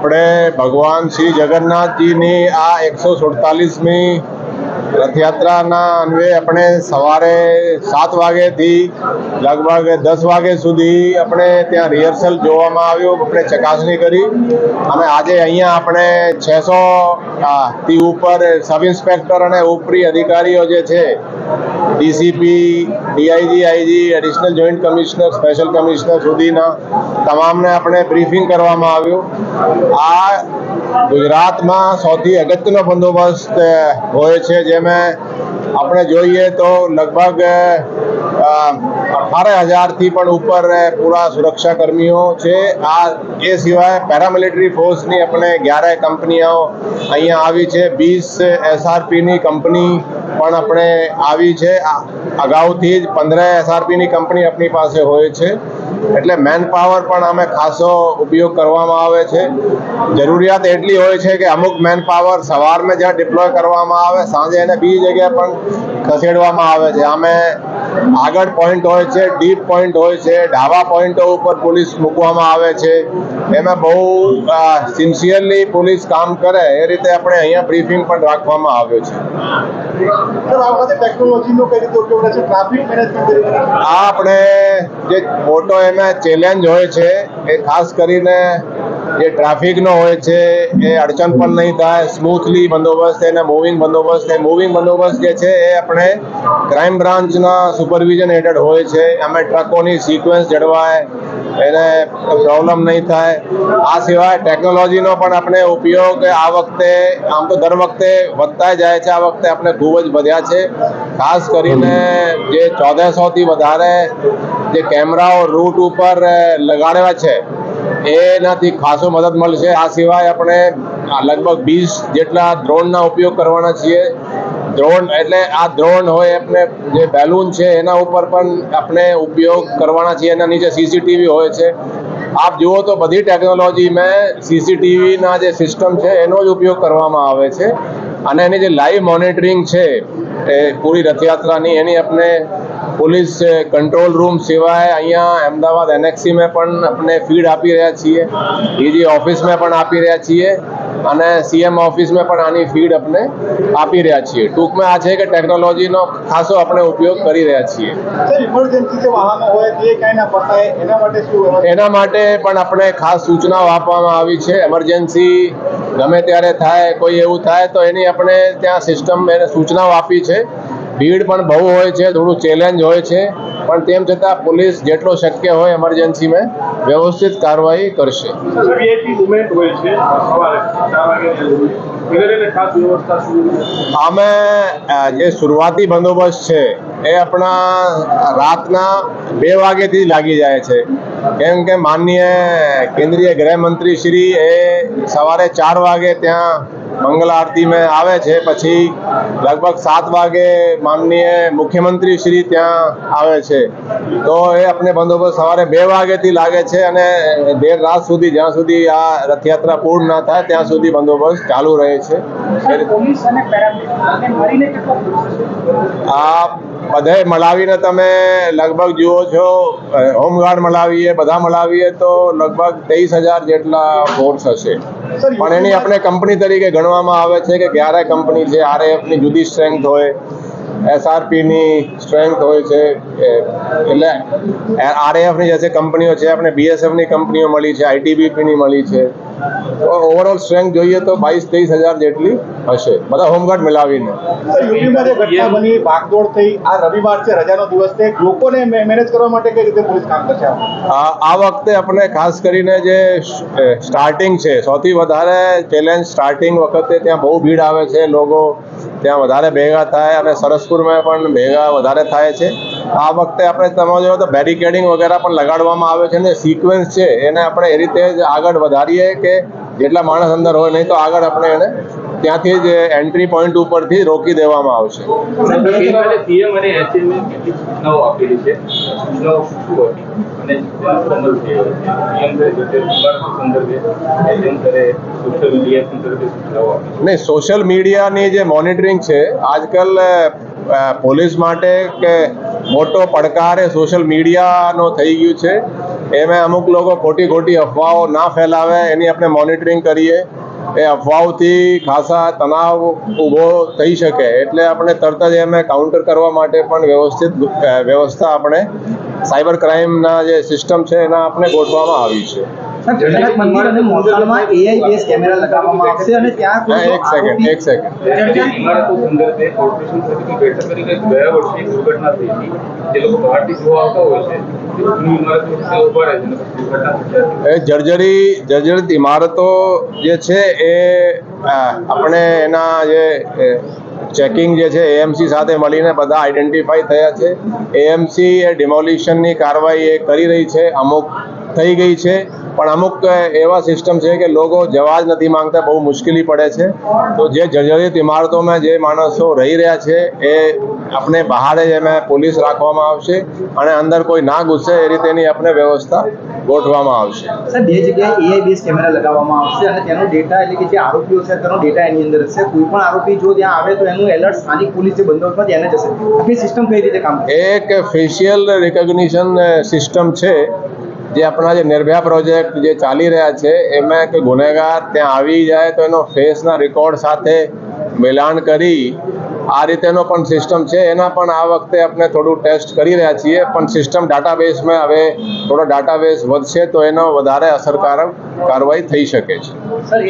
આપણે ભગવાન શ્રી જગન્નાથજીની આ 147મી રથયાત્રાના અન્વયે આપણે સવારે 7 વાગ્યાથી લગભગ 10 વાગ્યા સુધી આપણે ત્યાં રિહર્સલ જોવામાં આવ્યું, આપણે ચકાસણી કરી અને આજે અહીંયા આપણે 600 થી ઉપર સબ ઇન્સ્પેક્ટર અને ઉપરી અધિકારીઓ જે છે DCP, DIG, IG, additional joint commissioner, special commissioner સુધીના તમામને આપણે બ્રીફિંગ કરવામાં આવ્યું। આ ગુજરાતમાં સૌથી અગત્યનો બંદોબસ્ત હોય છે, જેમાં આપણે જોઈએ તો લગભગ 18,000થી પણ ઉપર પૂરા સુરક્ષા કર્મીઓ છે। એ સિવાય પેરામિલિટરી ફોર્સની આપણે 11 કંપનીઓ અહીંયા આવી છે, 20 એસઆરપીની કંપની પણ આપણે આવી છે। અગાઉથી જ 15 એસઆરપીની કંપની આપણી પાસે હોય છે, એટલે મેન પાવર પણ અમે ખાસો ઉપયોગ કરવામાં આવે છે। જરૂરિયાત એટલી હોય છે કે અમુક મેન પાવર સવારમાં જ્યાં ડિપ્લોય કરવામાં આવે, સાંજે એને બીજી જગ્યાએ પણ ખસેડવામાં આવે છે। અમે આગળ પોઈન્ટ હોય છે, ડીપ પોઈન્ટ હોય છે, ઢાબા પોઈન્ટો ઉપર પોલીસ મૂકવામાં આવે છે। એમાં બહુ સિન્સિયરલી પોલીસ કામ કરે એ રીતે આપણે અહીંયા બ્રીફિંગ પણ રાખવામાં આવ્યો છે। આ આપણે જે મોટો એમાં ચેલેન્જ હોય છે એ ખાસ કરીને જે ટ્રાફિકનો હોય છે એ અડચણ પણ નહીં થાય, સ્મૂથલી બંદોબસ્ત એને મૂવિંગ બંદોબસ્ત જે છે એ આપણે ક્રાઇમ બ્રાન્ચના સુપરવિઝન હેઠળ હોય છે। અમે ટ્રકોની સિક્વન્સ જળવાય, એને પ્રોબ્લેમ નહીં થાય। આ સિવાય ટેકનોલોજીનો પણ આપણે ઉપયોગ આ વખતે, આમ તો દર વખતે વધતા જાય છે, આ વખતે આપણે ખૂબ જ વધ્યા છે। ખાસ કરીને જે 1400થી વધારે જે કેમેરાઓ રૂટ ઉપર લગાડ્યા છે એનાથી ખાસો મદદ મળશે। આ સિવાય આપણે લગભગ 20 જેટલા ડ્રોનના ઉપયોગ કરવાના છીએ। ડ્રોન એટલે આ ડ્રોન હોય, આપણે જે બેલૂન છે એના ઉપર પણ આપણે ઉપયોગ કરવાના છીએ, એના નીચે સીસીટીવી હોય છે। આપ જુઓ તો બધી ટેકનોલોજીમાં સીસીટીવીના જે સિસ્ટમ છે એનો જ ઉપયોગ કરવામાં આવે છે અને એની જે લાઈવ મોનિટરિંગ છે એ પૂરી રથયાત્રાની એની આપણે પોલીસ કંટ્રોલ રૂમ સિવાય અહીંયા અમદાવાદ એનેક્સીમાં પણ આપણે ફીડ આપી રહ્યા છીએ, ડીજી ઓફિસમાં પણ આપી રહ્યા છીએ અને સીએમ ઓફિસમાં પણ આની ફીડ આપણે આપી રહ્યા છીએ। ટૂંકમાં આ છે કે ટેકનોલોજીનો ખાસો આપણે ઉપયોગ કરી રહ્યા છીએ। એના માટે પણ આપણે ખાસ સૂચનાઓ આપવામાં આવી છે। એમરજન્સી ગમે ત્યારે થાય, કોઈ એવું થાય તો એની આપણે ત્યાં સિસ્ટમ એને સૂચનાઓ આપી છે। ભીડ પણ બહુ હોય છે, થોડું ચેલેન્જ હોય છે, પણ તેમ છતાં પોલીસ જેટલો શક્ય હોય એમરજન્સીમાં વ્યવસ્થિત કાર્યવાહી કરશે। અમે જે શરૂઆતી બંદોબસ્ત છે એ આપણા રાતના 2 વાગ્યાથી લાગી જાય છે, કેમ કે માનનીય કેન્દ્રીય ગૃહમંત્રી શ્રી એ સવારે 4 વાગે ત્યાં મંગલ આરતીમાં આવે છે, પછી લગભગ 7 વાગે માનનીય મુખ્યમંત્રી શ્રી ત્યાં આવે છે, તો એ આપણે બંદોબસ્ત સવારે 2 વાગ્યાથી લાગે છે અને દેર રાત સુધી, જ્યાં સુધી આ રથયાત્રા પૂર્ણ ના થાય ત્યાં સુધી બંદોબસ્ત ચાલુ રહે છે। આ બધે મળાવીને તમે લગભગ જુઓ છો, હોમગાર્ડ મળાવીએ, બધા મળાવીએ તો લગભગ 23,000 જેટલા ફોર્સ હશે, પણ એની આપણે કંપની તરીકે ગણવામાં આવે છે કે 11 કંપની છે। આરએએફની જુદી સ્ટ્રેન્થ હોય, એસઆરપીની સ્ટ્રેન્થ હોય છે, એટલે આરએએફની જે કંપનીઓ છે, આપણે બીએસએફની કંપનીઓ મળી છે, આઈટીબીપીની મળી છે, તો ઓવરઓલ સ્ટ્રેન્થ જોઈએ તો 22-23,000 જેટલી હશે, બધા હોમગાર્ડ મિલાવીને। ભાગદોડ થઈ, આ રવિવાર છે, રજાનો દિવસ છે, લોકોને મેનેજ કરવા માટે કઈ રીતે પોલીસ કામ કરશે? આ વખતે આપણે ખાસ કરીને જે સ્ટાર્ટિંગ છે, સૌથી વધારે ચેલેન્જ સ્ટાર્ટિંગ વખતે ત્યાં બહુ ભીડ આવે છે, લોકો ત્યાં વધારે ભેગા થાય અને સરસપુરમાં પણ ભેગા વધારે થાય છે। આ વખતે આપણે તમે જો તો બેરિકેડિંગ વગેરે પણ લગાડવામાં આવે છે અને સિક્વન્સ છે એને આપણે એ રીતે જ આગળ વધારીએ કે જેટલા માણસ અંદર હોય, નહીં તો આગળ આપણે એને ત્યાંથી જ એન્ટ્રી પોઈન્ટ ઉપરથી રોકી દેવામાં આવશે। નહીં, સોશિયલ મીડિયાની જે મોનિટરિંગ છે આજકાલ પોલીસ માટે કે મોટો પડકાર એ સોશિયલ મીડિયાનો થઈ ગયું છે। એમાં અમુક લોકો ખોટી અફવાઓ ના ફેલાવે એની આપણે મોનિટરિંગ કરીએ. એ અફવાઓથી ખાસા તણાવ ઊભો થઈ શકે એટલે આપણે તરત જ એમાં કાઉન્ટર કરવા માટે પણ વ્યવસ્થા આપણે સાયબર ક્રાઇમના જે સિસ્ટમ છે એના આપણે ગોઠવવામાં આવી છે. જગન્નાથ મંદિર અને મોસાળમાં AI બેઝ કેમેરા લગાવવામાં આવશે અને ત્યાં કોઈ એક સેકન્ડ ઇમારતો સંદર્ભે કોર્પોરેશન સમિતિ બેઠક કરી કે ગયા વર્ષે એક દુર્ઘટના થઈ હતી. જે લોકો બહારથી જોવા આવતા હોય છે તે જૂની ઇમારતો ઉભા રહે છે અને પછી દુર્ઘટના સર્જાય છે. જર્જરિત ઇમારતો જે છે એ આપણે એના જે ચેકિંગ જે છે એએમસી સાથે મળીને બધા આઈડેન્ટિફાઈ થયા છે. એએમસી એ ડિમોલિશનની કાર્યવાહી એ કરી રહી છે. અમુક થઈ ગઈ છે પણ અમુક એવા સિસ્ટમ છે કે લોકો જવા જ નથી માંગતા, બહુ મુશ્કેલી પડે છે. તો જે જર્જરિત ઇમારતોમાં જે માણસો રહી રહ્યા છે એ આપણે બહાર જ એમાં પોલીસ રાખવામાં આવશે અને અંદર કોઈ ના ઘૂસે એ રીતેની આપણે વ્યવસ્થા ગોઠવવામાં આવશે. સર, બે જગ્યાએ AI બેઝ કેમેરા લગાવવામાં આવશે અને તેનો ડેટા એટલે કે જે આરોપીઓ છે તેનો ડેટા એની અંદર હશે. કોઈ પણ આરોપી જો ત્યાં આવે તો એનું એલર્ટ સ્થાનિક પોલીસ જે બંદોબસ્તમાં તેને જશે. આખી સિસ્ટમ કઈ રીતે કામ કરશે? એક ફેશિયલ રિકોગ્નિશન સિસ્ટમ છે જે આપણા જે નિર્ભયા પ્રોજેક્ટ જે ચાલી રહ્યા છે એમાં કે ગુનેગાર ત્યાં આવી જાય તો એનો ફેસના રેકોર્ડ સાથે મિલાન કરી આ રીતેનો પણ સિસ્ટમ છે. એના પણ આ વખતે આપણે થોડું ટેસ્ટ કરી રહ્યા છીએ પણ સિસ્ટમ ડાટાબેઝમાં હવે થોડો ડાટાબેઝ વધશે તો એનો વધારે અસરકારક કાર્યવાહી થઈ શકે છે. સર,